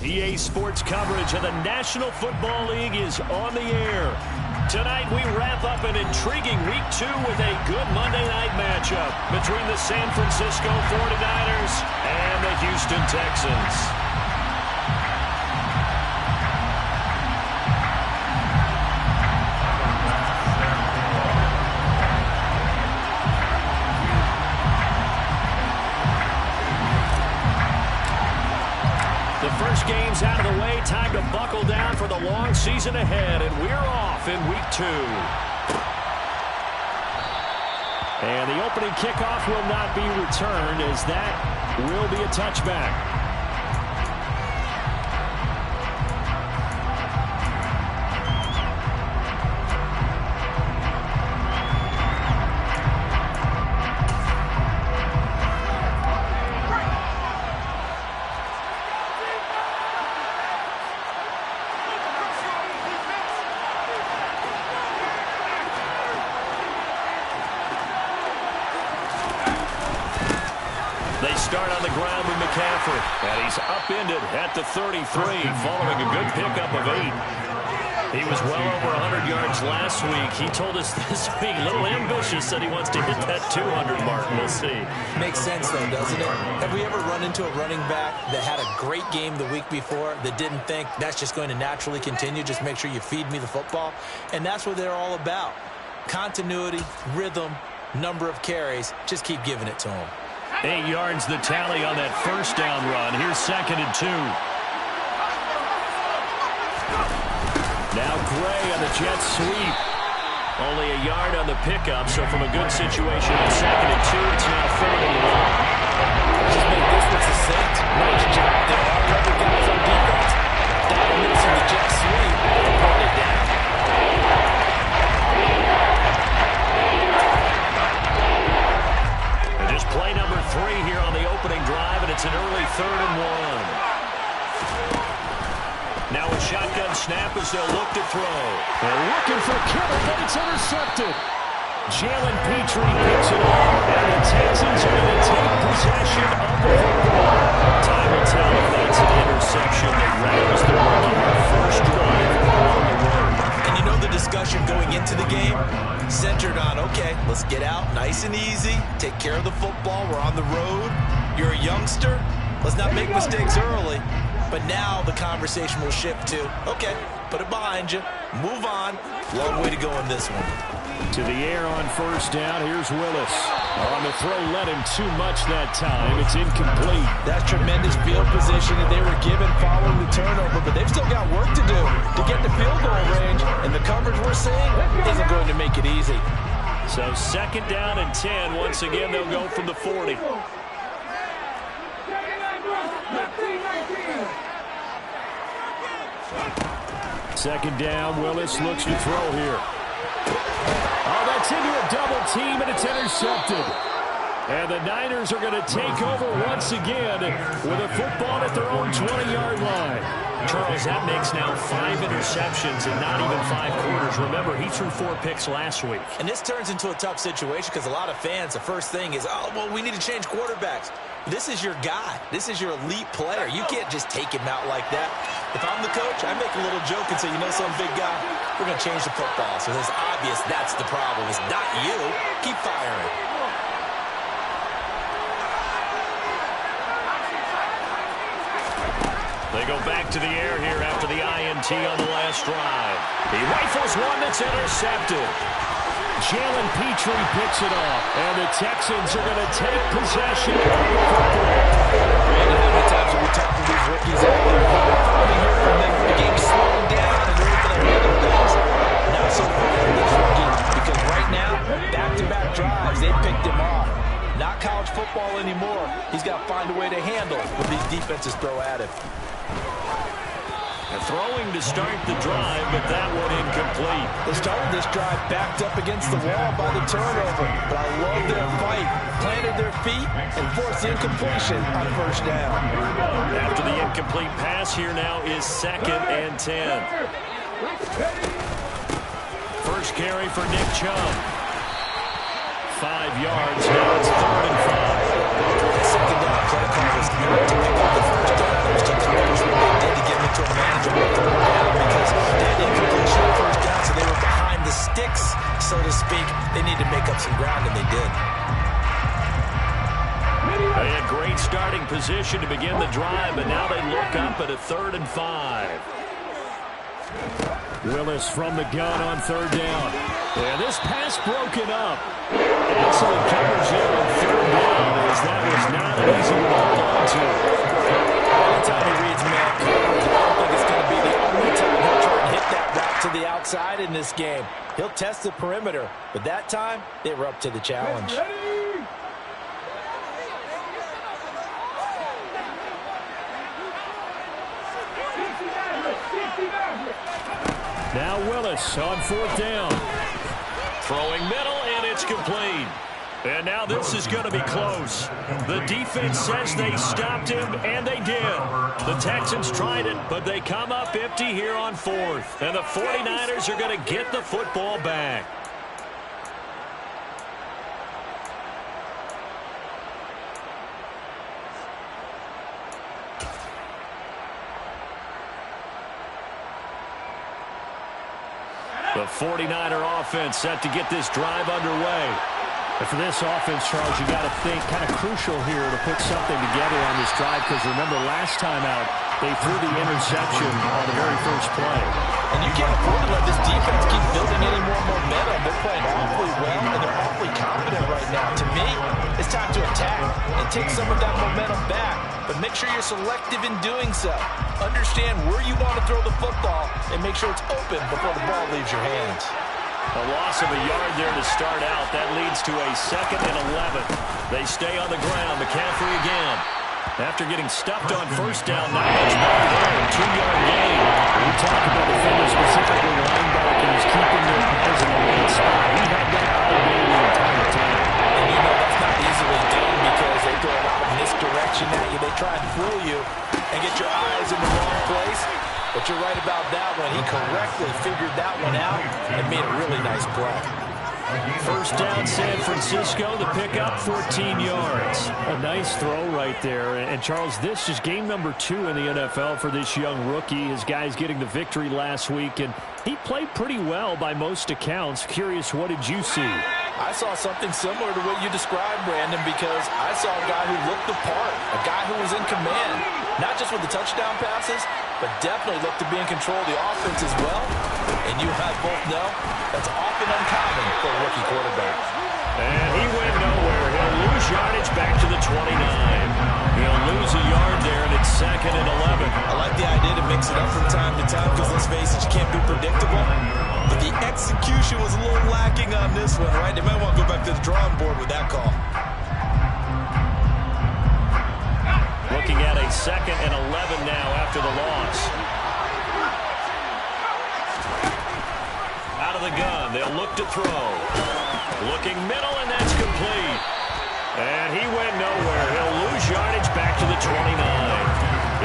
EA Sports coverage of the National Football League is on the air. Tonight we wrap up an intriguing Week 2 with a good Monday night matchup between the San Francisco 49ers and the Houston Texans. First game's out of the way. Time to buckle down for the long season ahead. And we're off in Week 2. And the opening kickoff will not be returned, as that will be a touchback. They start on the ground with McCaffrey, and he's upended at the 33 following a good pickup of 8. He was well over 100 yards last week. He told us this week, a little ambitious, said he wants to hit that 200 mark. We'll see. Makes sense, though, doesn't it? Have we ever run into a running back that had a great game the week before that didn't think that's just going to naturally continue? Just make sure you feed me the football. And that's what they're all about. Continuity, rhythm, number of carries. Just keep giving it to them. 8 yards the tally on that first down run. Here's 2nd and 2. Now Gray on the jet sweep. Only a yard on the pickup, so from a good situation on 2nd and 2, it's now 3rd and 1. Just make this one succinct. Nice job there. Cover guys on defense. Dominance in the jet sweep. Put it down. Just play number 3 here on the opening drive, and it's an early 3rd and 1. Now a shotgun snap as they'll look to throw. They're looking for Kittle, but it's intercepted. Jalen Petrie picks it off, and the Texans are going to take possession of the football. Time will tell if that's an interception that rattles the rookie. First drive on the road. And you know the discussion going into the game? Centered on, okay, let's get out nice and easy, take care of the football, we're on the road, you're a youngster, let's not make mistakes early. But now the conversation will shift to, okay, put it behind you, move on, long way to go in this one. To the air on first down, here's Willis. On the throw, led him too much that time, it's incomplete. That's tremendous field position that they were given following the turnover, but they've still got work to do to get to field goal range, and the coverage we're seeing isn't going to make it easy. So 2nd down and 10. Once again, they'll go from the 40. Second down, Willis looks to throw here. Oh, that's into a double team, and it's intercepted. And the Niners are going to take over once again with a football at their own 20-yard line. Charles, that makes now 5 interceptions in not even 5 quarters. Remember, he threw 4 picks last week. And this turns into a tough situation because a lot of fans, the first thing is, oh, well, we need to change quarterbacks. This is your guy. This is your elite player. You can't just take him out like that. If I'm the coach, I make a little joke and say, you know, some big guy, we're going to change the football. So it's obvious that's the problem. It's not you. Keep firing. They go back to the air here after the INT on the last drive. He rifles one that's intercepted. Jalen Petrie picks it off, and the Texans are going to take possession of the football. Brandon, how many times have we talked to these rookies out there? Probably hear from them. The game's slowing down, and they're looking at handle things. Not so far for this rookie, because right now, back-to-back drives, they picked him off. Not college football anymore. He's got to find a way to handle what these defenses throw at him. Throwing to start the drive, but that one incomplete. They started this drive backed up against the wall by the turnover, but I love their fight. Planted their feet and forced the incompletion on first down. After the incomplete pass, here now is 2nd and 10. First carry for Nick Chubb. 5 yards, now it's 3rd and 5. The second down play call was not to pick up the first down, it was to accomplish what they did to position to begin the drive, but now they look up at a 3rd and 5. Willis from the gun on 3rd down. And this pass broken up. Excellent coverage there on 3rd down, as that was not an easy one to hold on to. Anytime he reads man coverage, I don't think it's going to be the only time he'll try and hit that route to the outside in this game. He'll test the perimeter, but that time, they were up to the challenge. Now Willis on 4th down. Throwing middle, and it's complete. And now this is going to be close. The defense says they stopped him, and they did. The Texans tried it, but they come up empty here on 4th. And the 49ers are going to get the football back. The 49er offense set to get this drive underway. And for this offense, Charles, you got to think kind of crucial here to put something together on this drive, because remember last time out, they threw the interception on the very first play. And you can't afford to let this defense keep building any more momentum. They're playing awfully well, and they're awfully confident right now. To me, it's time to attack and take some of that momentum back, but make sure you're selective in doing so. Understand where you want to throw the football and make sure it's open before the ball leaves your hands. A loss of a yard there to start out. That leads to a 2nd and 11. They stay on the ground. McCaffrey again. After getting stuffed on 1st down, not much more there. 2-yard gain. We talk about defenders, specifically linebackers, keeping their guys in the right spot. We had that eye the entire time. And you know that's not easily done because they throw a lot of misdirection at you. They try and fool you and get your eyes in the wrong place. But you're right about that one. He correctly figured that one out and made a really nice play. 1st down, San Francisco. The pickup, 14 yards. A nice throw right there. And Charles, this is game number 2 in the NFL for this young rookie. His guys getting the victory last week, and he played pretty well by most accounts. Curious, what did you see? I saw something similar to what you described, Brandon, because I saw a guy who looked the part, a guy who was in command, not just with the touchdown passes, but definitely looked to be in control of the offense as well. And you and I both know that's often uncommon for a rookie quarterback. And he went nowhere. He'll lose yardage back to the 29. He'll lose a yard there, and it's 2nd and 11. I like the idea to mix it up from time to time because, let's face it, you can't be predictable. But the execution was a little lacking on this one, right? They might want to go back to the drawing board with that call. Looking at a 2nd and 11 now after the loss. Out of the gun, they'll look to throw. Looking middle, and that's complete. And he went nowhere. He'll lose yardage back to the 29.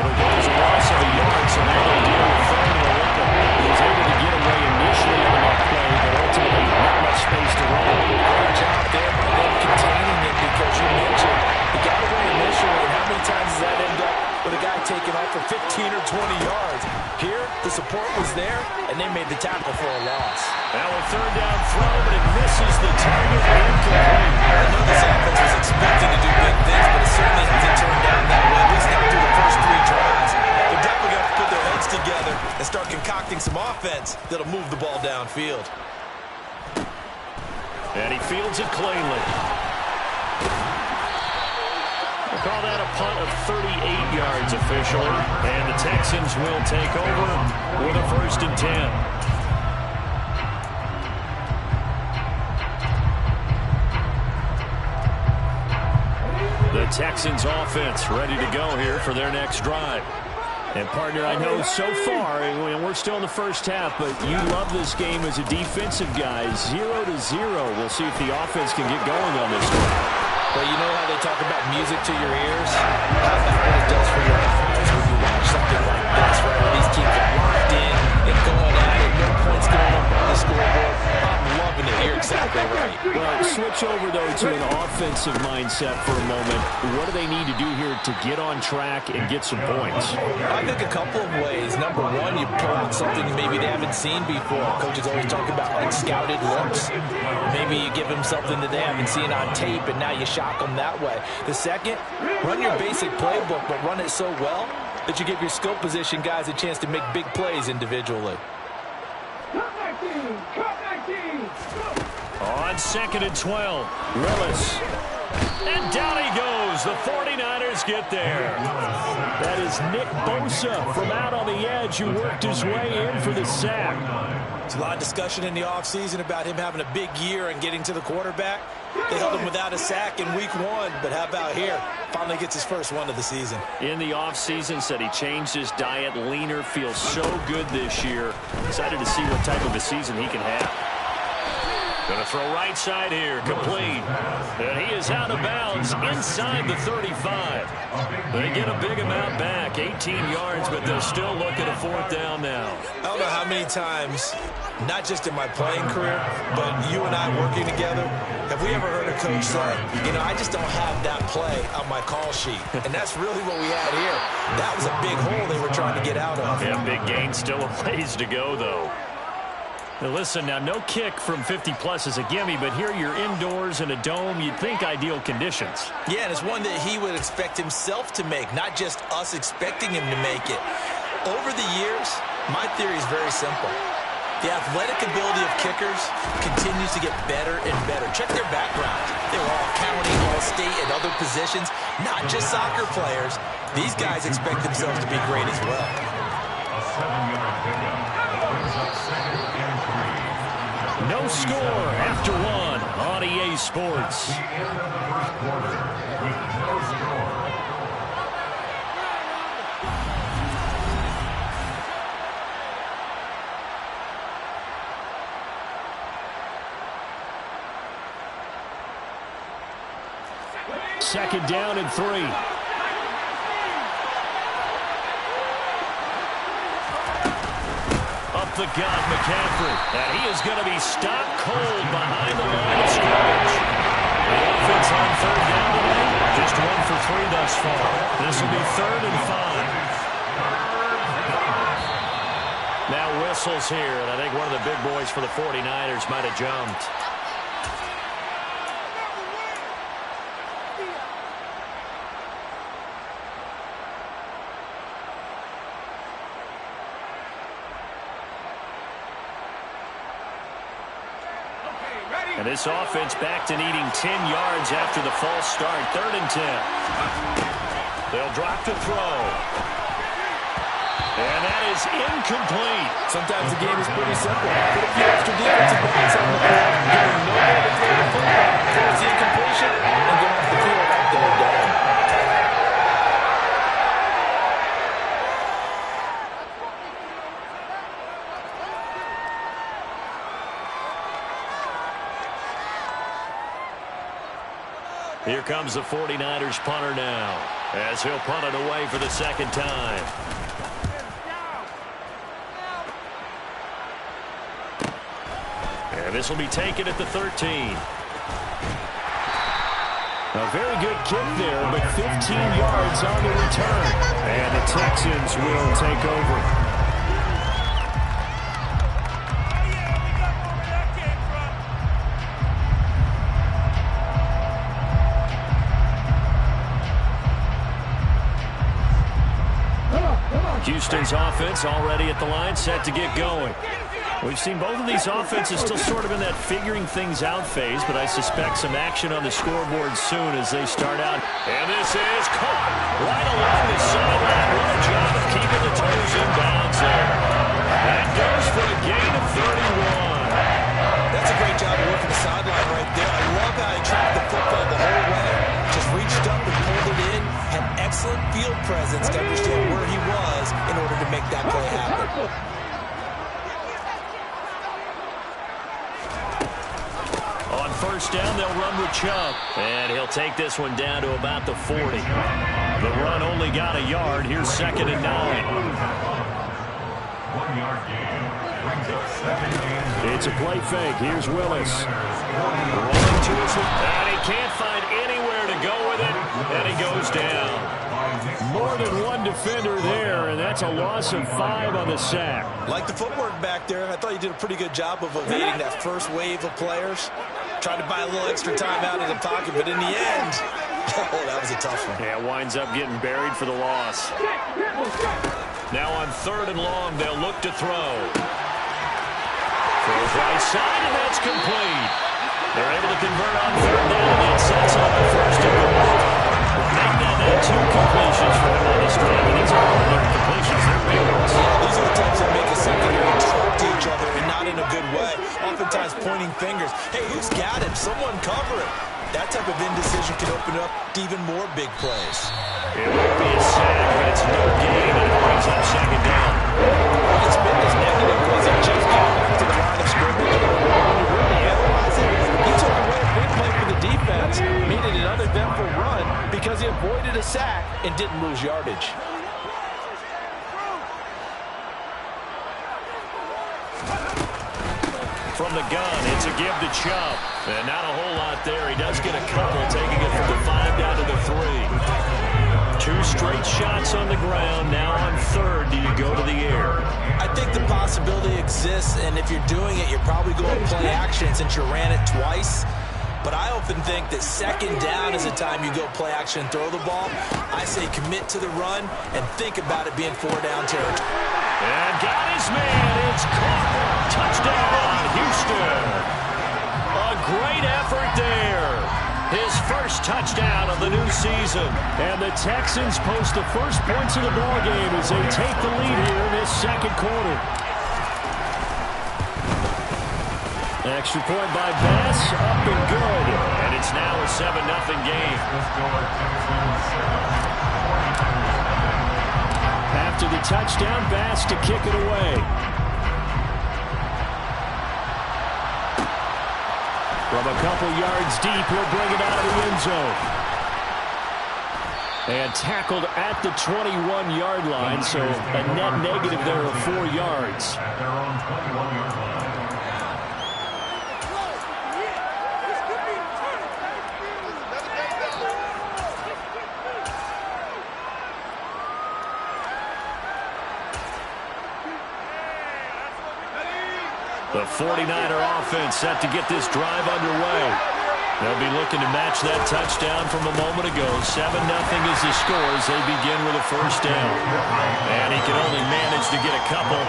It'll go as a loss of a yard, so now they'll deal with 3rd and 11. He was able to get away initially on that play, but ultimately not much space to run. Great job there by them containing it, because you mentioned he got away initially, and how many times does that end up with a guy taking off for 15 or 20 yards? Here, the support was there, and they made the tackle for a loss. Now a 3rd down throw, but it misses the target. Incomplete. I know this offense was expected to do big things, but it certainly hasn't turned out that way, at least not through the first 3 drives. They're definitely going to put their heads together and start concocting some offense that'll move the ball downfield. And he fields it cleanly. We'll call that a punt of 38 yards officially. And the Texans will take over with a 1st and 10. The Texans offense ready to go here for their next drive. And, partner, I know so far, and we're still in the first half, but you love this game as a defensive guy. 0-0. We'll see if the offense can get going on this one. Well, you know how they talk about music to your ears? How about what it does for your eyes when you watch something like this, right? Where these teams are locked in and going at it, no points going up on the scoreboard. I'm loving it. You're exactly right. Well, switch over, though, to an offensive mindset for a moment. What do they need to do here to get on track and get some points? I think a couple of ways. Number one, you pull out something maybe they haven't seen before. Coach is always talking about unscouted looks. Maybe you give them something that they haven't seen on tape, and now you shock them that way. The second, run your basic playbook, but run it so well that you give your skill position guys a chance to make big plays individually. On 2nd and 12, Willis. And down he goes. The 49ers get there. That is Nick Bosa from out on the edge who worked his way in for the sack. There's a lot of discussion in the offseason about him having a big year and getting to the quarterback. They held him without a sack in week 1, but how about here? Finally gets his first one of the season. In the offseason, said he changed his diet, leaner, feels so good this year. Excited to see what type of a season he can have. Going to throw right side here, complete. And he is out of bounds inside the 35. They get a big amount back, 18 yards, but they'll still look at a 4th down now. I don't know how many times, not just in my playing career, but you and I working together, have we ever heard a coach say, you know, I just don't have that play on my call sheet. And that's really what we had here. That was a big hole they were trying to get out of. Yeah, big gain, still a ways to go, though. Now listen, now no kick from 50-plus is a gimme, but here you're indoors in a dome. You'd think ideal conditions. Yeah, and it's one that he would expect himself to make, not just us expecting him to make it. Over the years, my theory is very simple. The athletic ability of kickers continues to get better and better. Check their background. They were all county, all-state, and other positions, not just soccer players. These guys expect themselves to be great as well. No score after 1 on EA Sports. Second down and 3. The gut, McCaffrey, and he is going to be stopped cold behind the line of scrimmage. The offense on 3rd down today, just 1 for 3 thus far. This will be 3rd and 5. Now whistles here, and I think one of the big boys for the 49ers might have jumped. And this offense back to needing 10 yards after the false start. 3rd and 10. They'll drop to throw. And that is incomplete. Sometimes the game is pretty simple. Put a few extra defensive backs on the field, give them no way to throw the football, force the incompletion, and get off the field after they're done. Here comes the 49ers punter now, as he'll punt it away for the 2nd time. And this will be taken at the 13. A very good kick there, but 15 yards on the return. And the Texans will take over. Houston's offense already at the line, set to get going. We've seen both of these offenses still sort of in that figuring things out phase, but I suspect some action on the scoreboard soon as they start out. And this is caught right along the sideline. What a job of keeping the toes in bounds there. And goes for a gain of 31. That's a great job of working the sideline right there. I love how he tracked the football the whole way. Just reached up and pulled it in. Had excellent field presence to understand where he was in order to make that play happen. On 1st down, they'll run with Chubb. And he'll take this one down to about the 40. The run only got a yard. Here's 2nd and 9. It's a play fake. Here's Willis. Rolling to his left. And he can't find anywhere to go with it. And he goes down. More than one defender there, and that's a loss of 5 on the sack. Like the footwork back there, I thought he did a pretty good job of evading that first wave of players. Tried to buy a little extra time out of the pocket, but in the end, oh, that was a tough one. Yeah, winds up getting buried for the loss. Now on 3rd and long, they'll look to throw. Throws right side, and that's complete. They're able to convert on 3rd down, and that sets up the first and goal. Make that 2 completions for him on this drive, and these aren't ordinary completions. They're big ones. Yeah, these are the types that make a secondary talk to each other, and not in a good way. Oftentimes pointing fingers. Hey, who's got him? Someone cover him. That type of indecision can open up to even more big plays. It won't be a sack, but it's no gain, and it brings up 2nd down. It's been as negative as it just got back to the line of scrimmage. When you really analyze it, he took away a big play for the defense, made it an uneventful run because he avoided a sack and didn't lose yardage. From the gun, it's a give to Chubb. And not a whole lot there. He does get a couple, taking it from the 5 down to the 3. 2 straight shots on the ground. Now on 3rd, do you go to the air? I think the possibility exists, and if you're doing it, you're probably going play action since you ran it twice. But I often think that 2nd down is the time you go play action and throw the ball. I say commit to the run and think about it being 4 down territory. And got his man. It's caught. Touchdown, Houston. A great effort there. His first touchdown of the new season. And the Texans post the first points of the ballgame as they take the lead here in this 2nd quarter. Extra point by Bass, up and good. And it's now a 7-0 game. After the touchdown, Bass to kick it away. From a couple yards deep, he'll bring it out of the end zone. And tackled at the 21-yard line, so a net negative there of 4 yards. The 49er offense set to get this drive underway. They'll be looking to match that touchdown from a moment ago. 7-0 is the score as they begin with a first down. And he can only manage to get a couple.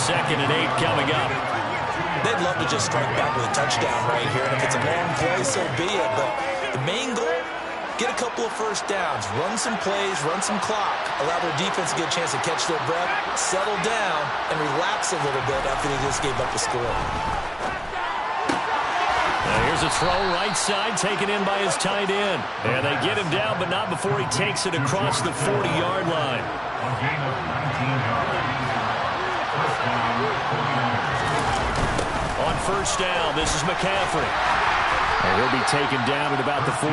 2nd and 8 coming up. They'd love to just strike back with a touchdown right here. And if it's a long play, so be it. But the main goal, get a couple of first downs. Run some plays, run some clock. Allow their defense to get a chance to catch their breath, settle down, and relax a little bit after they just gave up the score. Here's a throw right side, taken in by his tight end. And they get him down, but not before he takes it across the 40-yard line. On first down, this is McCaffrey. And he'll be taken down at about the 45.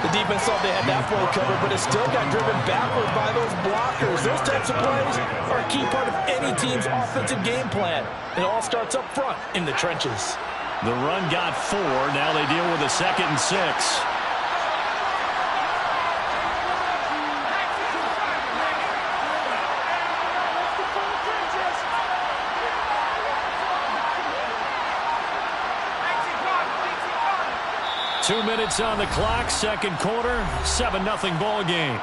The defense thought they had that play covered, but it still got driven backward by those blockers. Those types of plays are a key part of any team's offensive game plan. It all starts up front in the trenches. The run got 4. Now they deal with a 2nd and 6. Two minutes on the clock, 2nd quarter, 7-0 ball game.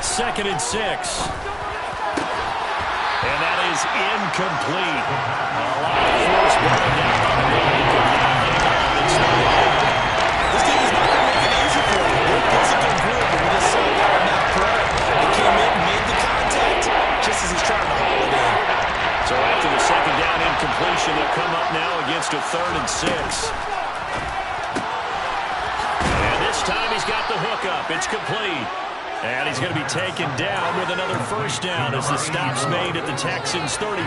Second and 6. And that is incomplete. A lot of force bearing down on the line. This team is not going to make it easy for them. They're physical group, and we just saw that on that play. They came in, made the contact, just as he's trying to haul it in. So after the 2nd down incompletion, formation. They'll come up now against a 3rd and 6. And this time he's got the hook up. It's complete. And he's going to be taken down with another first down as the stop's made at the Texans' 35.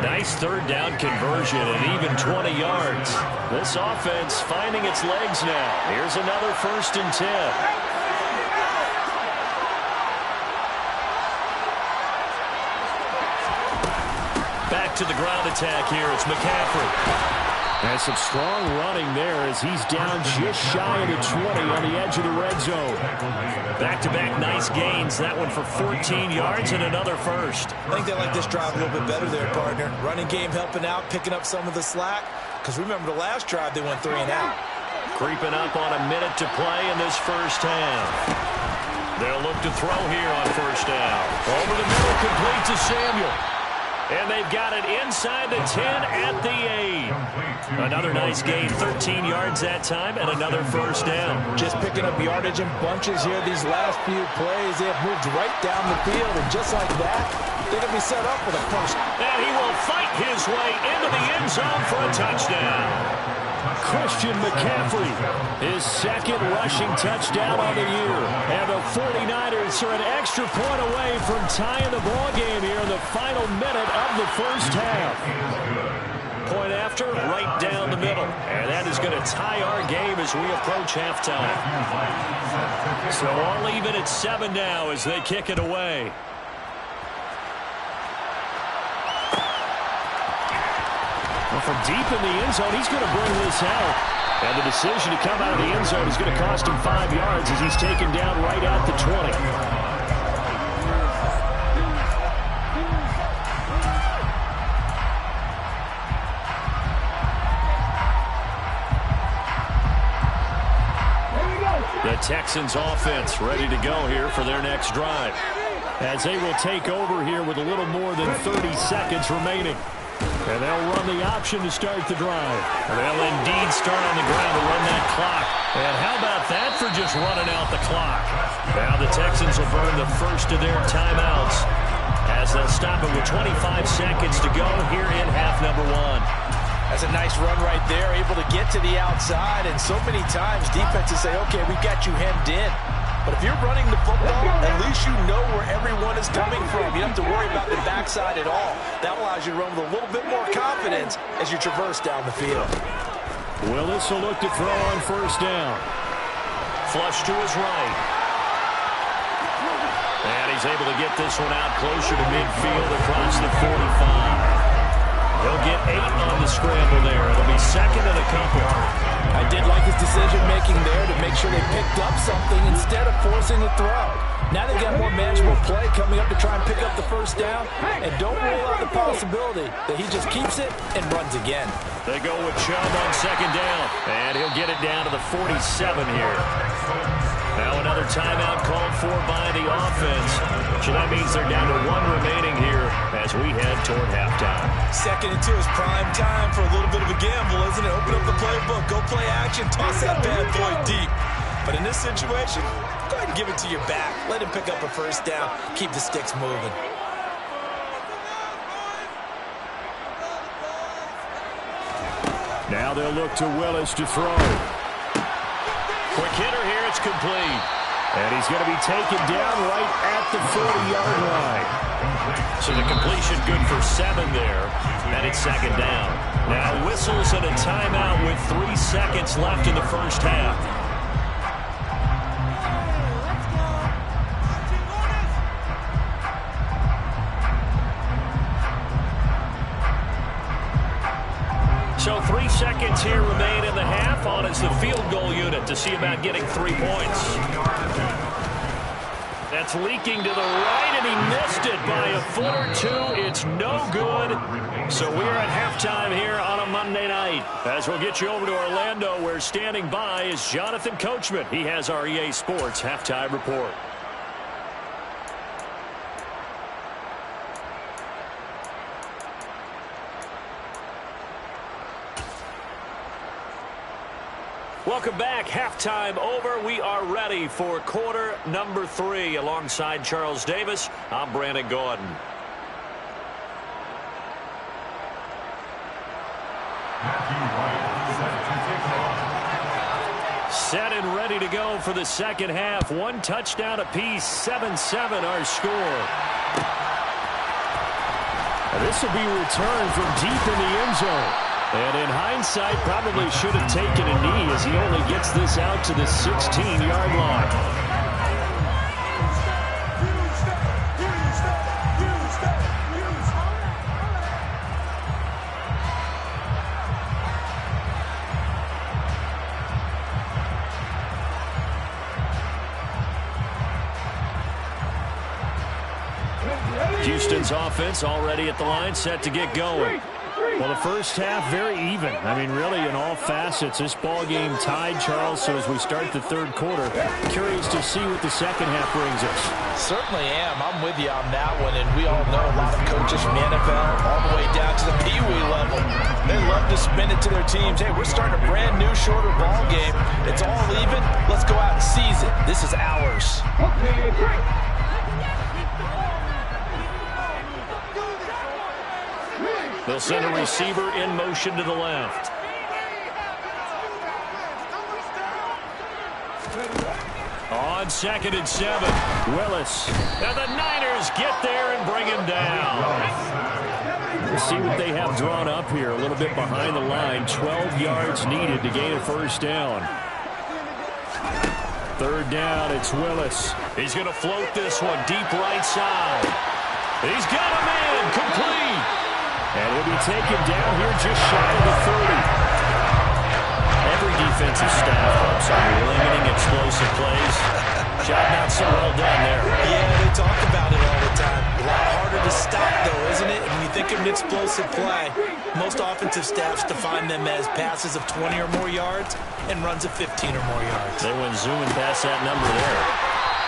Nice 3rd down conversion and even 20 yards. This offense finding its legs now. Here's another 1st and 10. Back to the ground attack here. It's McCaffrey. And some strong running there as he's down just shy of the 20 on the edge of the red zone. Back-to-back nice gains. That one for 14 yards and another first. I think they like this drive a little bit better there, partner. Running game helping out, picking up some of the slack. Because remember the last drive, they went 3 and out. Creeping up on a minute to play in this first half. They'll look to throw here on first down. Over the middle, complete to Samuel. And they've got it inside the 10 at the 8. Another nice gain, 13 yards that time, and another first down. Just picking up yardage in bunches here these last few plays. They have moved right down the field, and just like that, they're going to be set up with a first. And he will fight his way into the end zone for a touchdown. Christian McCaffrey, his 2nd rushing touchdown on the year. And the 49ers are an extra point away from tying the ball game here in the final minute of the first half. Point after, right down the middle. And that is going to tie our game as we approach halftime. So all even at 7 now as they kick it away. From deep in the end zone, he's going to bring this out. And the decision to come out of the end zone is going to cost him 5 yards as he's taken down right at the 20. The Texans offense ready to go here for their next drive. As they will take over here with a little more than 30 seconds remaining. And they'll run the option to start the drive. They'll indeed start on the ground to run that clock. And how about that for just running out the clock? Now the Texans will burn the first of their timeouts as they'll stop it with 25 seconds to go here in half number 1. That's a nice run right there, able to get to the outside. And so many times defenses say, okay, we've got you hemmed in. But if you're running the football, at least you know where everyone is coming from. You don't have to worry about the backside at all. That allows you to run with a little bit more confidence as you traverse down the field. Willis will look to throw on first down. Flush to his right. And he's able to get this one out closer to midfield across the 45. He'll get 8 on the scramble there. It'll be 2nd and a couple. I did like his decision-making there to make sure they picked up something instead of forcing the throw. Now they've got more manageable play coming up to try and pick up the first down. And don't rule out the possibility that he just keeps it and runs again. They go with Chubb on 2nd down. And he'll get it down to the 47 here. Now another timeout called for by the offense. So that means they're down to 1 remaining here as we head toward halftime. 2nd and 2 is prime time for a little bit of a gamble, isn't it? Open up the playbook, go play action, toss that bad boy deep. But in this situation, go ahead and give it to your back. Let him pick up a first down. Keep the sticks moving. Now they'll look to Willis to throw. Quick hitter here, it's complete. And he's going to be taken down right at the 40-yard line. So the completion good for 7 there. And it's 2nd down. Now whistles and a timeout with 3 seconds left in the first half. So 3 seconds here remain in the half. On is the field goal unit to see about getting 3 points. That's leaking to the right, and he missed it by a foot or 2. It's no good. So we're at halftime here on a Monday night. As we'll get you over to Orlando, where standing by is Jonathan Coachman. He has our EA Sports halftime report. Welcome back. Halftime over. We are ready for quarter number 3. Alongside Charles Davis, I'm Brandon Gordon. Set and ready to go for the second half. One touchdown apiece, 7-7 our score. This will be returned from deep in the end zone. And in hindsight, probably should have taken a knee as he only gets this out to the 16-yard line. Houston's offense already at the line, set to get going. Well, the first half, very even. I mean, really, in all facets, this ball game tied, Charles. So as we start the third quarter, curious to see what the second half brings us. Certainly am. I'm with you on that one. And we all know a lot of coaches from the NFL all the way down to the Pee Wee level. They love to spin it to their teams. Hey, we're starting a brand new, shorter ball game. It's all even. Let's go out and seize it. This is ours. Okay, great. They'll send a receiver in motion to the left. On 2nd and 7, Willis. And the Niners get there and bring him down. We'll see what they have drawn up here. A little bit behind the line. 12 yards needed to gain a first down. 3rd down, it's Willis. He's going to float this one deep right side. He's got a man complete. And he'll be taken down here just shy of the 30. Every defensive staff hopes on limiting explosive plays. Job not so well done there. Yeah, they talk about it all the time. A lot harder to stop, though, isn't it? When you think of an explosive play, most offensive staffs define them as passes of 20 or more yards and runs of 15 or more yards. They went zooming past that number there.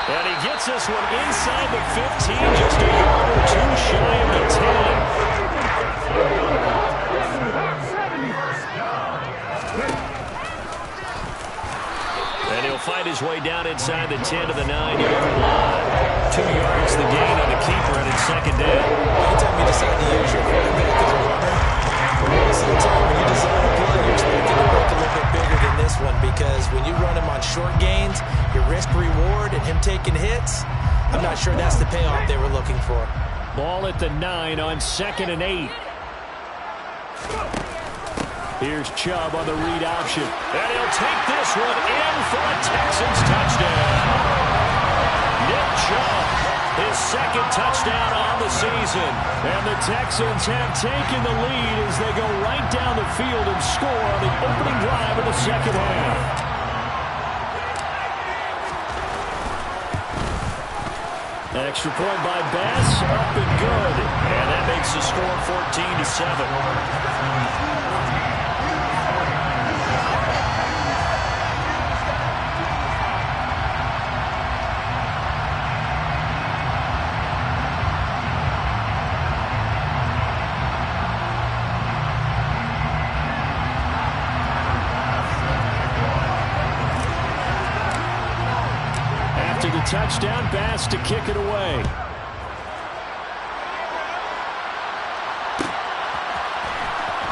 And he gets this one inside the 15, just a yard or two shy of the 10. And he'll find his way down inside the 10 to the 9-yard line. 2 yards the gain on the keeper, and it's 2nd down. Anytime you decide to use your quarterback as a runner, most of the time when you design a play, you're expecting to look a little bit bigger than this one, because when you run him on short gains, your risk-reward and him taking hits, I'm not sure that's the payoff they were looking for. Ball at the 9 on 2nd and 8. Here's Chubb on the read option. And he'll take this one in for a Texans touchdown. Nick Chubb, his 2nd touchdown on the season. And the Texans have taken the lead as they go right down the field and score on the opening drive of the second half. Extra point by Bass, up and good. And that makes the score 14-7. Touchdown, Bass to kick it away.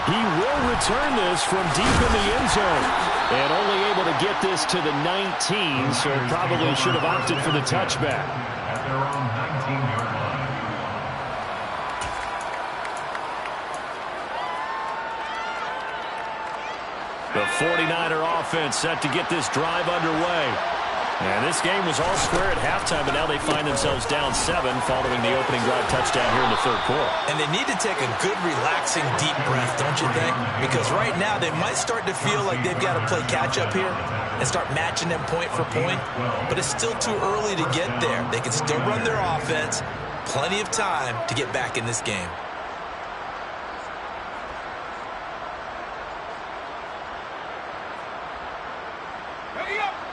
He will return this from deep in the end zone. And only able to get this to the 19, so probably should have opted for the touchback. At their own 19-yard line. The 49er offense set to get this drive underway. And this game was all square at halftime, but now they find themselves down 7 following the opening drive touchdown here in the third quarter. And they need to take a good, relaxing, deep breath, don't you think? Because right now they might start to feel like they've got to play catch-up here and start matching them point for point. But it's still too early to get there. They can still run their offense. Plenty of time to get back in this game.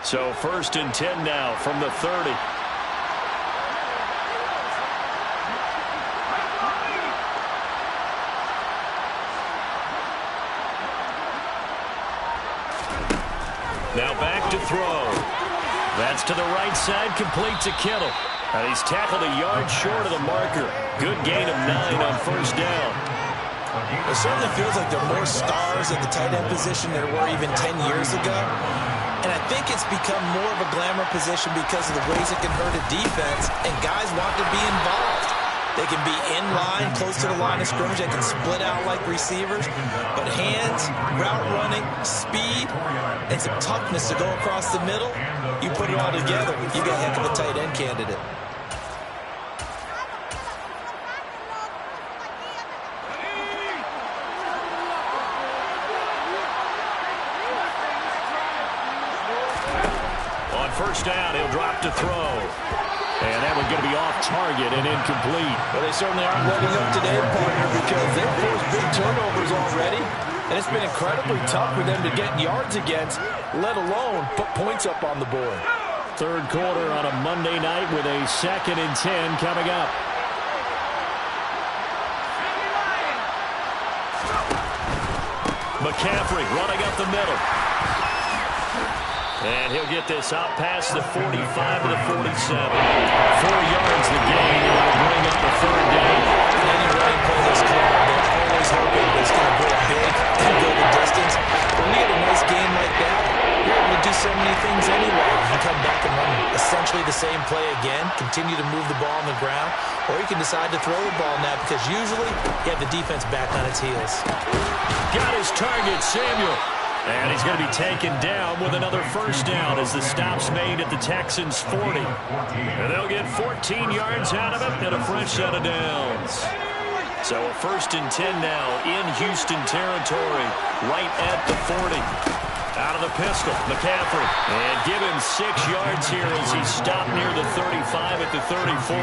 So 1st and 10 now from the 30. Now back to throw. That's to the right side, complete to Kittle. And he's tackled a yard short of the marker. Good gain of 9 on 1st down. It certainly feels like there are more stars at the tight end position than there were even 10 years ago. And I think it's become more of a glamour position because of the ways it can hurt a defense, and guys want to be involved. They can be in line, close to the line of scrimmage. They can split out like receivers. But hands, route running, speed, and some toughness to go across the middle, you put it all together, you got a heck of a tight end candidate. On first down, he'll drop to throw. And that one's going to be off target and incomplete. Well, they certainly aren't letting up today, partner, because they've forced big turnovers already. And it's been incredibly tough for them to get yards against, let alone put points up on the board. Third quarter on a Monday night with a 2nd and 10 coming up. McCaffrey running up the middle. And he'll get this out past the 45 to the 47. 4 yards the gain, and it'll bring up the 3rd down. Any running play this club, they're always hoping it's going to go big and go the distance. But when you get a nice game like that, you're able to do so many things anyway. You can come back and run essentially the same play again, continue to move the ball on the ground, or you can decide to throw the ball now because usually you have the defense back on its heels. Got his target, Samuel. And he's going to be taken down with another first down as the stop's made at the Texans' 40. And they'll get 14 yards out of it and a fresh set of downs. So a 1st and 10 now in Houston territory, right at the 40. Out of the pistol, McCaffrey. And give him 6 yards here as he stopped near the 35 at the 34.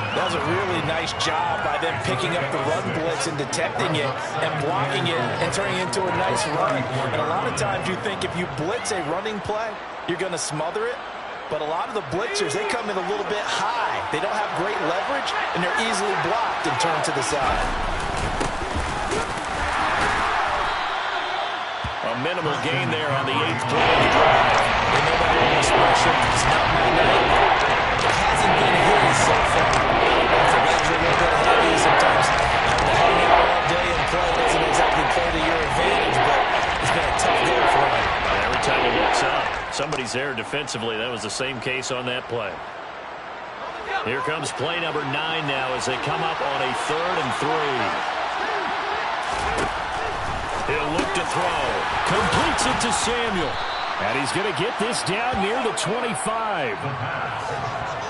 That was a really nice job by them picking up the run blitz and detecting it and blocking it and turning it into a nice run. And a lot of times you think if you blitz a running play, you're going to smother it. But a lot of the blitzers, they come in a little bit high. They don't have great leverage, and they're easily blocked and turned to the side. A minimal gain there on the 8th play of the drive. They know that old expression, it's not my night. It hasn't been his so far. The legs are a little bit heavy sometimes. Having to hang out all day and play doesn't exactly play to your advantage, but it's been a tough go for him. Every time he looks up, somebody's there defensively. That was the same case on that play. Here comes play number 9 now as they come up on a 3rd and 3. He'll look to throw. Completes it to Samuel. And he's going to get this down near the 25.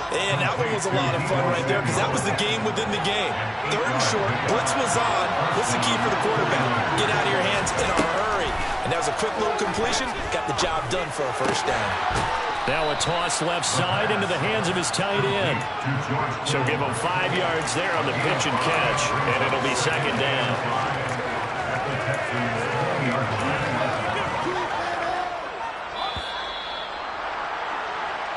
And that one was a lot of fun right there because that was the game within the game. 3rd and short, blitz was on. What's the key for the quarterback? Get out of your hands in a hurry. And that was a quick little completion. Got the job done for a first down. Now a toss left side into the hands of his tight end. So give him 5 yards there on the pitch and catch. And it'll be 2nd down.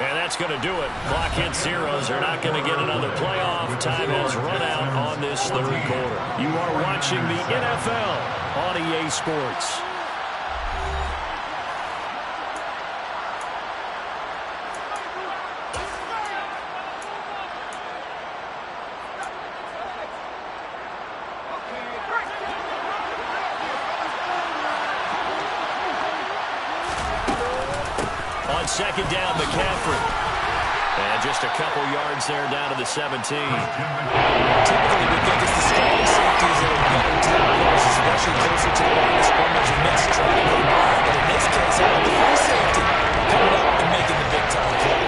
And that's going to do it. Clock hits zeros. They're not going to get another playoff. Time has run out on this 3rd quarter. You are watching the NFL on EA Sports. On 2nd down, McCaffrey. And just a couple yards there down to the 17. Typically, we think it's the strong safeties that are better tacklers, especially closer to the line of scrimmage and mixed tracking. But in this case, how about the free safety coming up and making the big-time play?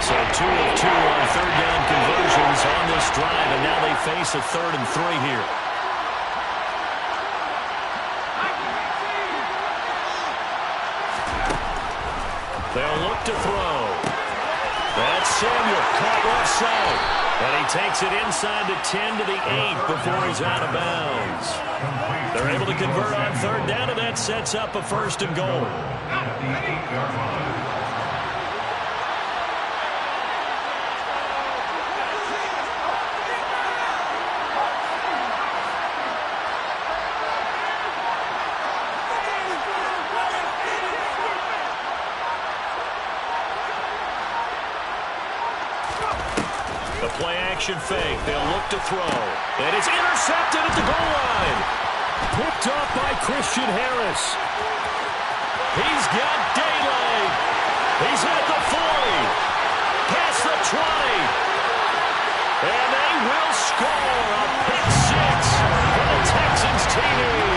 So 2 of 2 on 3rd down conversions on this drive, and now they face a 3rd and 3 here. They'll look to throw. That's Samuel, caught left side. And he takes it inside the 10 to the 8 before he's out of bounds. They're able to convert on 3rd down, and that sets up a 1st and goal. At the 8-yard line. The play Play-action fake. They'll look to throw. And it's intercepted at the goal line. Picked up by Christian Harris. He's got daylight. He's at the 40. Past the 20. And they will score a pick six for the Texans team.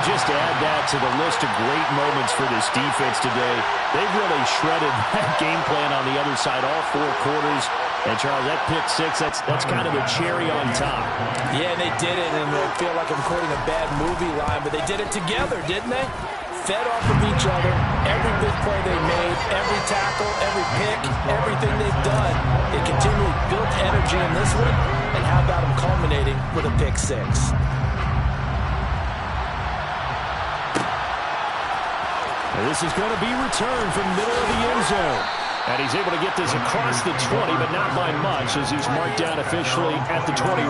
Just to add that to the list of great moments for this defense today, they've really shredded that game plan on the other side all 4 quarters. And, Charles, that pick six, that's kind of the cherry on top. Yeah, they did it, and I feel like I'm quoting a bad movie line, but they did it together, didn't they? Fed off of each other, every big play they made, every tackle, every pick, everything they've done. They continually built energy in this one, and how about them culminating with a pick six? This is going to be returned from the middle of the end zone. And he's able to get this across the 20, but not by much, as he's marked down officially at the 21.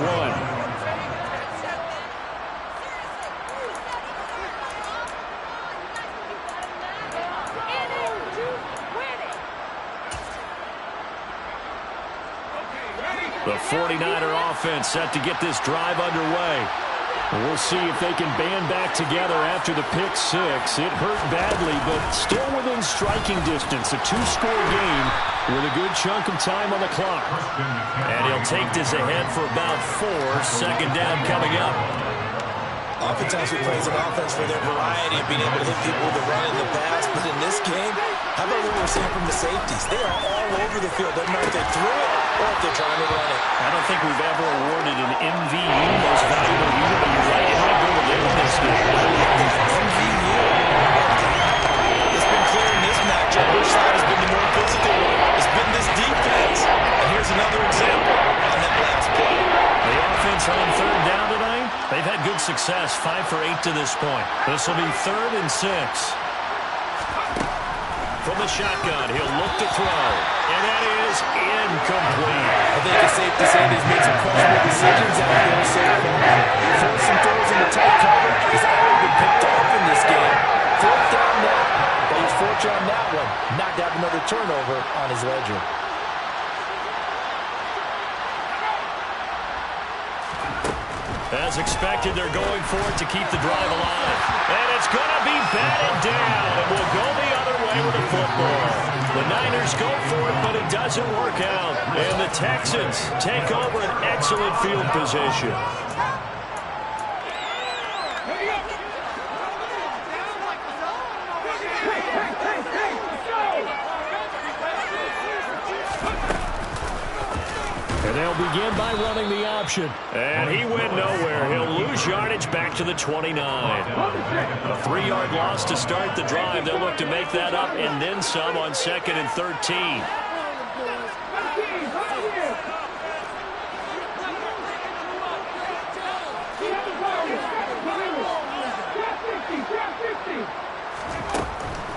The 49er offense set to get this drive underway. We'll see if they can band back together after the pick six. It hurt badly, but still within striking distance. A 2-score game with a good chunk of time on the clock. And he'll take this ahead for about 4. Second down coming up. Oftentimes we praise an offense for their variety of being able to hit people with the run and the pass. But in this game, how about what we're seeing from the safeties? They are all over the field. Doesn't matter if they threw it or if they're trying to run it. I don't think we've ever awarded an MVU, most valuable unit, but you're right. It might go with them in this game. MVU. It's been clear in this matchup which side has been the more physical one. It's been this defense. And here's another example on that last play. The offense on third down tonight, they've had good success, 5 for 8 to this point. This will be 3rd and 6. From the shotgun, he'll look to throw, and that is incomplete. I think it's safe to say he's made some questionable decisions out there so far. Forced some throws in the tight cover. He's already been picked off in this game. 4th down now, but he's fortunate on that one. Not to have another turnover on his ledger. As expected, they're going for it to keep the drive alive. And it's going to be batted down, and we'll go the other way with the football. The Niners go for it, but it doesn't work out. And the Texans take over an excellent field position. And they'll begin by running the option. And he went nowhere. He'll lose yardage back to the 29. A 3-yard loss to start the drive. They'll look to make that up and then some on 2nd and 13.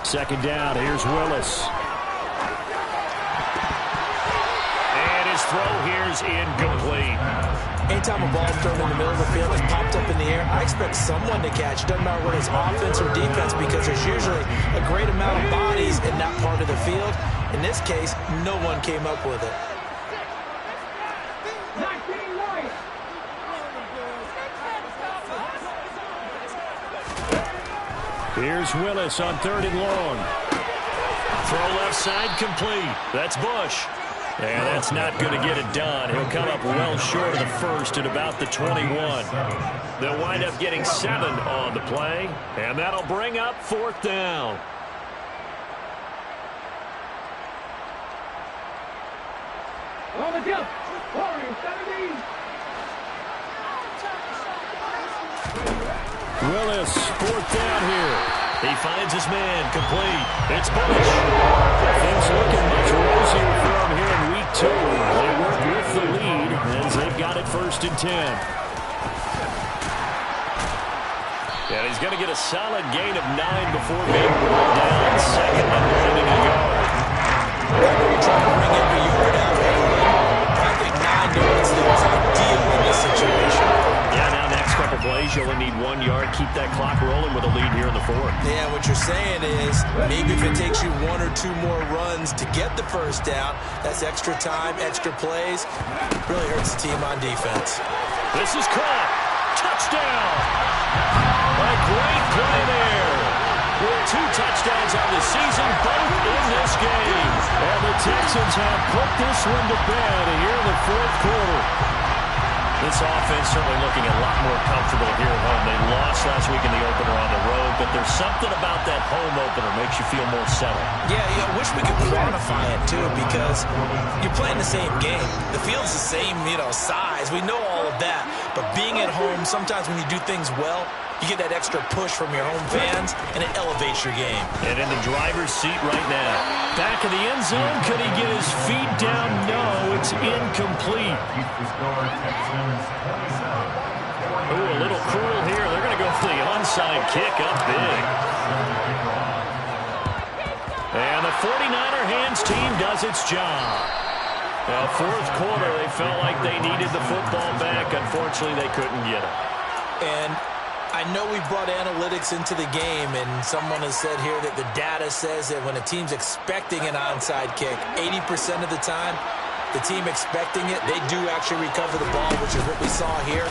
Second down, here's Willis. Throw here's incomplete. Anytime a ball's thrown in the middle of the field, it's popped up in the air, I expect someone to catch. Doesn't matter whether it's offense or defense, because there's usually a great amount of bodies in that part of the field. In this case, no one came up with it. Here's Willis on 3rd and long. Throw left side complete. That's Bush. And that's not going to get it done. He'll come up well short of the first at about the 21. They'll wind up getting 7 on the play, and that'll bring up 4th down. Willis, 4th down here. He finds his man, complete. It's Bush. Things looking much rosier for him here in week 2. They work with the lead as they've got it 1st and 10. And he's going to get a solid gain of 9 before being brought down. 2nd and 1 to go. You're trying to bring every yard out there. I think 9 yards is ideal in this situation. Yeah, now next couple plays, you only need 1 yard. Keep that clock rolling with a lead here in the 4. Yeah, what you're saying is maybe if it takes you 1 or 2 more runs to get the first down, that's extra time, extra plays. Really hurts the team on defense. This is caught. Touchdown. A great play there. With 2 touchdowns on the season, both in this game. And the Texans have put this one to bed here in the 4th quarter. This offense certainly looking a lot more comfortable here at home. They lost last week in the opener on the road, but there's something about that home opener makes you feel more settled. Yeah, I wish we could quantify it, too, because you're playing the same game. The field's the same, size. We know all of that. But being at home, sometimes when you do things well, you get that extra push from your home fans, and it elevates your game. And in the driver's seat right now. Back in the end zone. Could he get his feet down? No, it's incomplete. Ooh, a little cruel here. They're going to go for the onside kick up big. And the 49er hands team does its job. Now, 4th quarter, they felt like they needed the football back. Unfortunately, they couldn't get it. And I know we brought analytics into the game, and someone has said here that the data says that when a team's expecting an onside kick, 80% of the time, the team expecting it, they do actually recover the ball, which is what we saw here.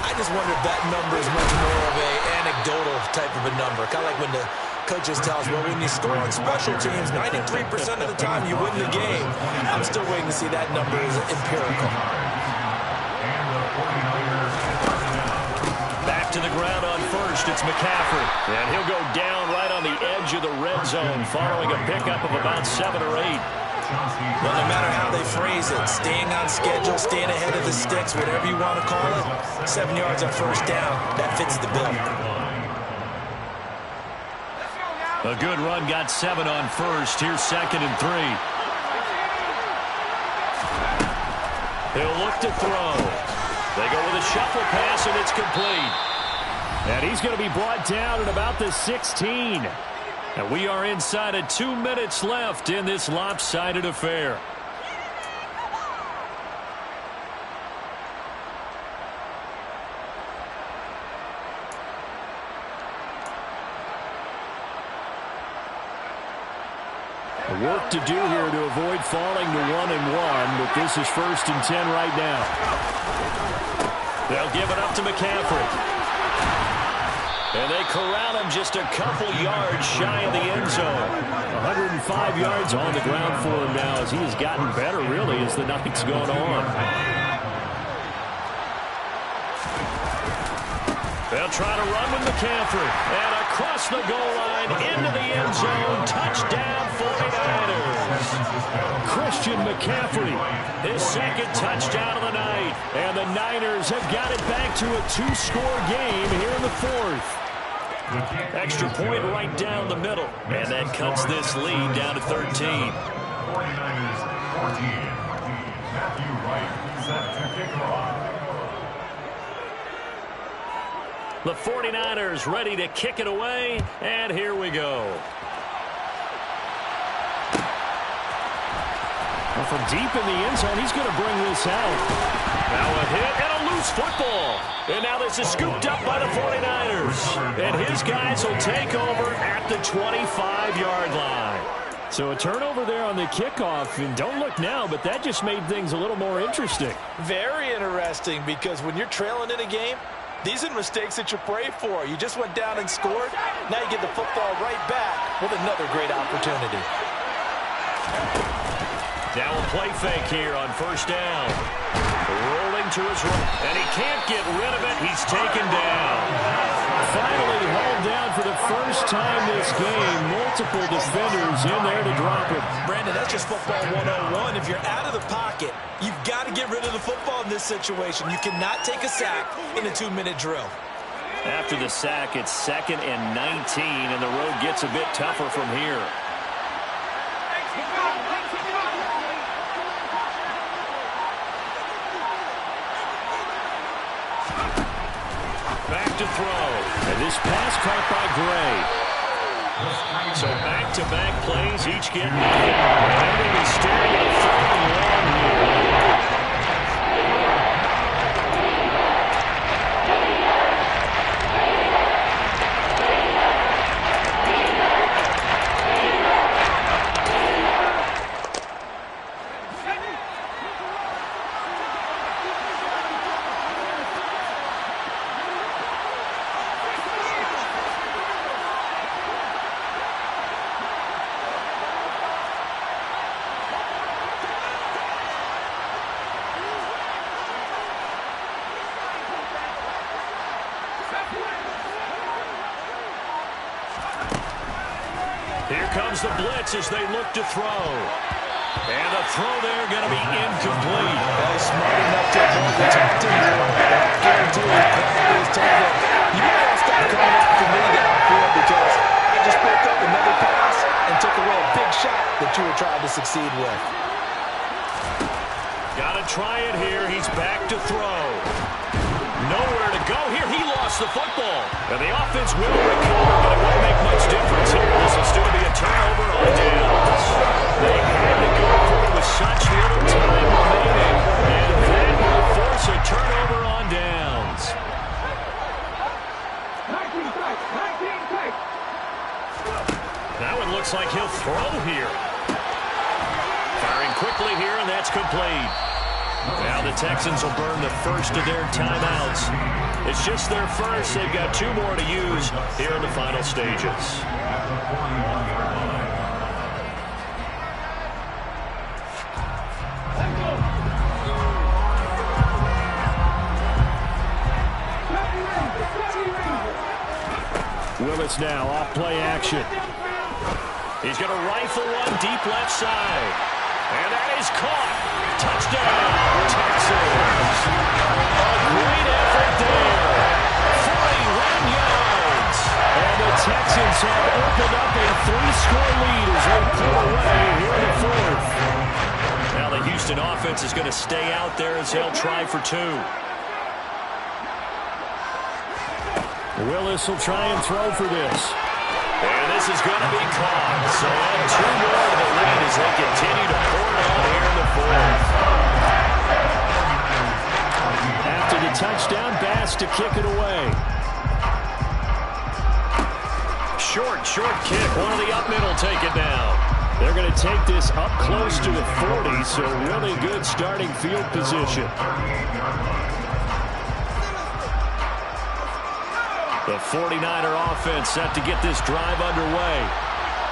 I just wonder if that number is much more of a anecdotal type of a number, kind of like when the coaches tell us, well, when you score on special teams, 93% of the time you win the game. I'm still waiting to see that number is empirical. Back to the ground on first, it's McCaffrey. And he'll go down right on the edge of the red zone following a pickup of about 7 or 8. Well, no matter how they phrase it, staying on schedule, staying ahead of the sticks, whatever you want to call it, 7 yards on first down, that fits the bill. A good run got 7 on first. Here's 2nd and 3. He'll look to throw. They go with a shuffle pass, and it's complete. And he's going to be brought down at about the 16. And we are inside of 2 minutes left in this lopsided affair. Work to do here to avoid falling to 1-1, but this is 1st and 10 right now. They'll give it up to McCaffrey. And they corral him just a couple yards shy of the end zone. 105 yards on the ground for him now as he has gotten better, really, as the night's gone on. They'll try to run with McCaffrey. And across the goal line, into the end zone. Touchdown, 49ers. Christian McCaffrey, his 2nd touchdown of the night. And the Niners have got it back to a 2-score game here in the 4th. Extra point right down the middle. And that cuts this lead down to 13. 49ers 14. Matthew Wright set to kick off. The 49ers ready to kick it away, and here we go. Well, from deep in the end zone, he's going to bring this out. Now a hit and a loose football. And now this is scooped up by the 49ers. And his guys will take over at the 25-yard line. So a turnover there on the kickoff, and don't look now, but that just made things a little more interesting. Very interesting, because when you're trailing in a game, these are mistakes that you pray for. You just went down and scored. Now you get the football right back with another great opportunity. Now a play fake here on first down. Rolling to his right, and he can't get rid of it. He's taken down. Finally hauled down for the first time this game. Multiple defenders in there to drop it. Brandon, that's just football 101. If you're out of the pocket, you've got to get rid of the football in this situation. You cannot take a sack in a 2-minute drill. After the sack, it's 2nd and 19, and the road gets a bit tougher from here. Back to throw. And this pass caught by Gray. So back-to-back plays, each get nothing. And they will stay with a 3rd and long here. here comes the blitz as they look to throw. And the throw there going to be incomplete. He's smart enough to avoid the tackle. I guarantee you, he's told that you better stop coming after me downfield because I just picked up another pass and took away a big shot that you were trying to succeed with. Got to try it here. He's back to throw. Nowhere to go here. He lost the football. And the offense will recover, but it won't make much difference here. This will still be a turnover on downs. They had to go for it with such little time remaining. And that will force a turnover on downs. Now it looks like he'll throw here. Firing quickly here, and that's complete. Now the Texans will burn the first of their timeouts. It's just their first. They've got 2 more to use here in the final stages. Willis now off play action. He's going to rifle one deep left side. And that is caught. Touchdown, Texans. A great effort there. 41 yards. And the Texans have opened up a 3-score lead as they pull away here in the 4th. Now the Houston offense is going to stay out there as they'll try for 2. Willis will try and throw for this. And this is going to be caught. So add 2 more to the lead as they continue to pour it on here in the 4th. After the touchdown, Bass to kick it away. Short kick. One of the up middle take it down. They're going to take this up close to the 40, so really good starting field position. The 49er offense set to get this drive underway.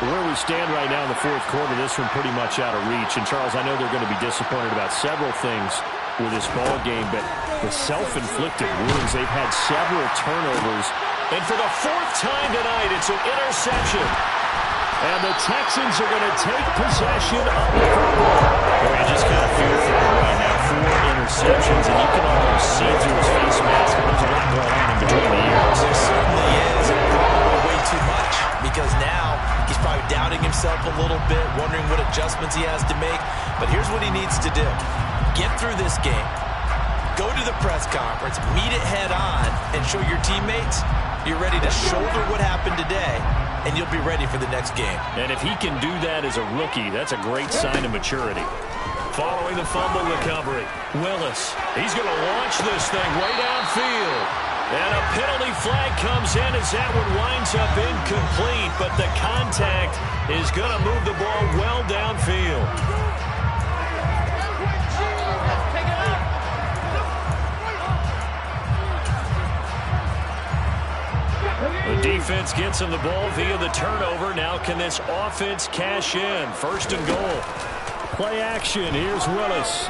Where we stand right now in the 4th quarter, this one pretty much out of reach. And, Charles, I know they're going to be disappointed about several things with this ball game, but the self-inflicted wounds, they've had several turnovers. And for the 4th time tonight, it's an interception. And the Texans are going to take possession of the football. Boy, I just kind of feel for him right now. 4 interceptions, and you can almost see through his face mask. There's a lot going on in between the ears. There certainly is, and probably way too much, because now he's probably doubting himself a little bit, wondering what adjustments he has to make. But here's what he needs to do. Get through this game. Go to the press conference, meet it head on, and show your teammates you're ready to shoulder what happened today, and you'll be ready for the next game. And if he can do that as a rookie, that's a great sign of maturity. Following the fumble recovery, Willis, he's going to launch this thing way downfield. And a penalty flag comes in as that one winds up incomplete, but the contact is going to move the ball well downfield. The defense gets him the ball via the turnover. Now can this offense cash in? 1st and goal. Play action. Here's Willis.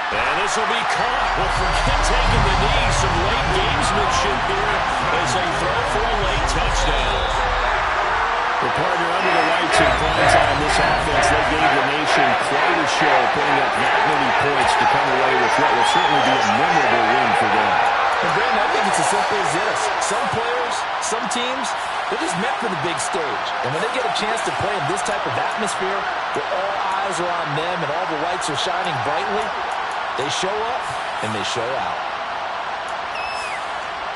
And this will be caught. Well, forget taking the knee. Some late gamesmanship here as they throw for a late touchdown. The partner under the lights in prime time, this offense, they gave the nation quite a show, putting up that many points to come away with what will certainly be a memorable win for them. And Brandon, I think it's as simple as this. Some players, some teams, they're just meant for the big stage. And when they get a chance to play in this type of atmosphere, where all eyes are on them and all the lights are shining brightly, they show up and they show out.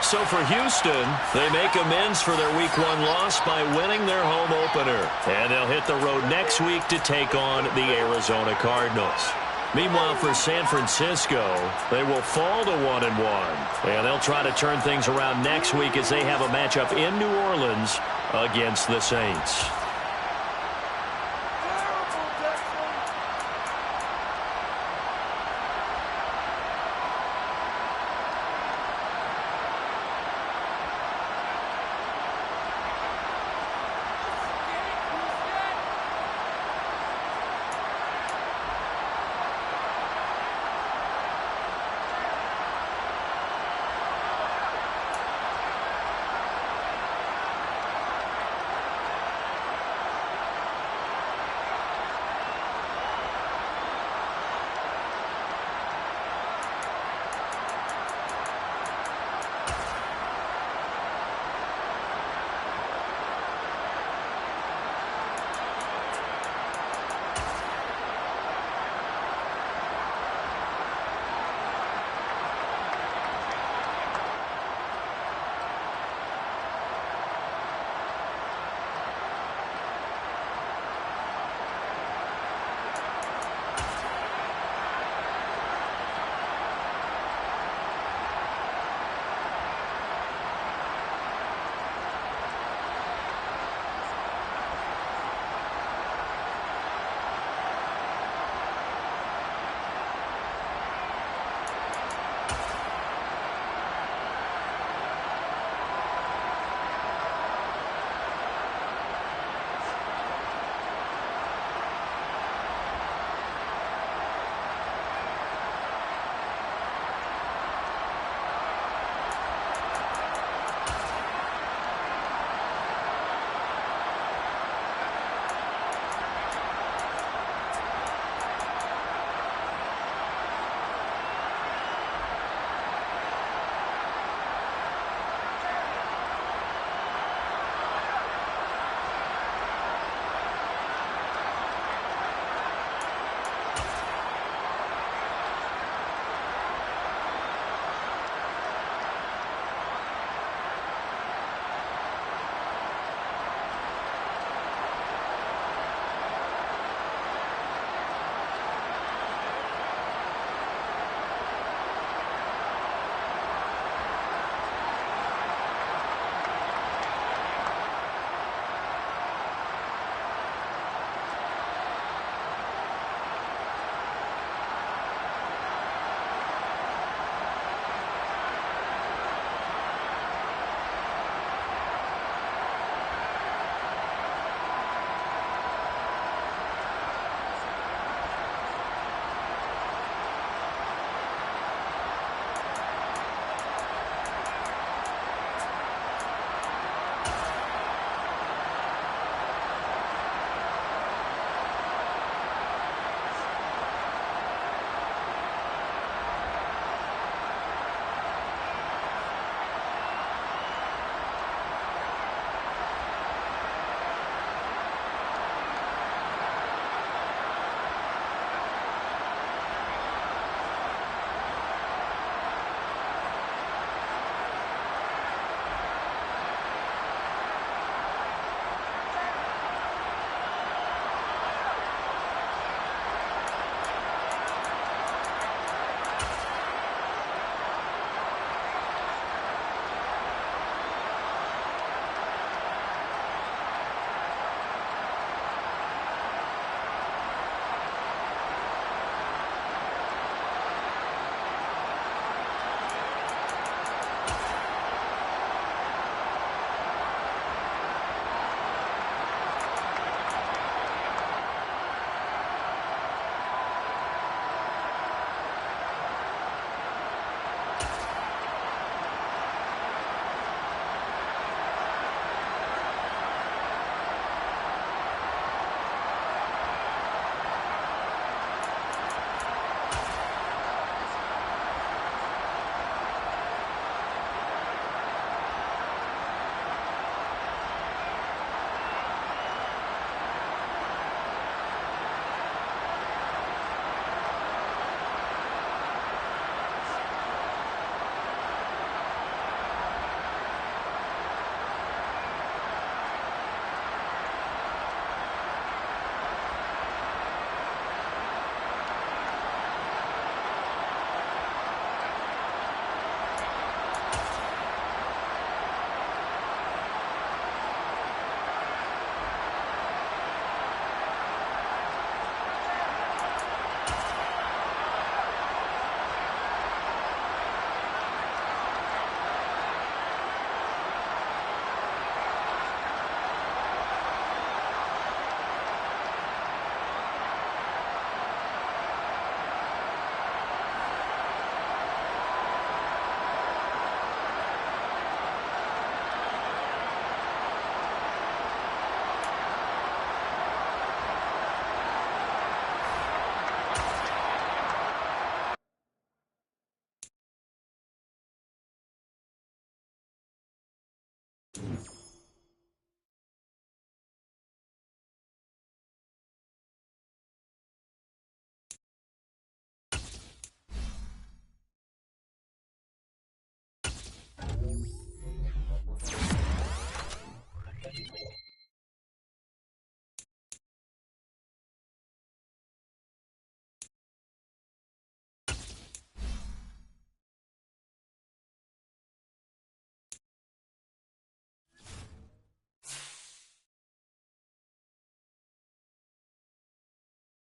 So for Houston, they make amends for their Week 1 loss by winning their home opener. And they'll hit the road next week to take on the Arizona Cardinals. Meanwhile, for San Francisco, they will fall to 1-1. And they'll try to turn things around next week as they have a matchup in New Orleans against the Saints.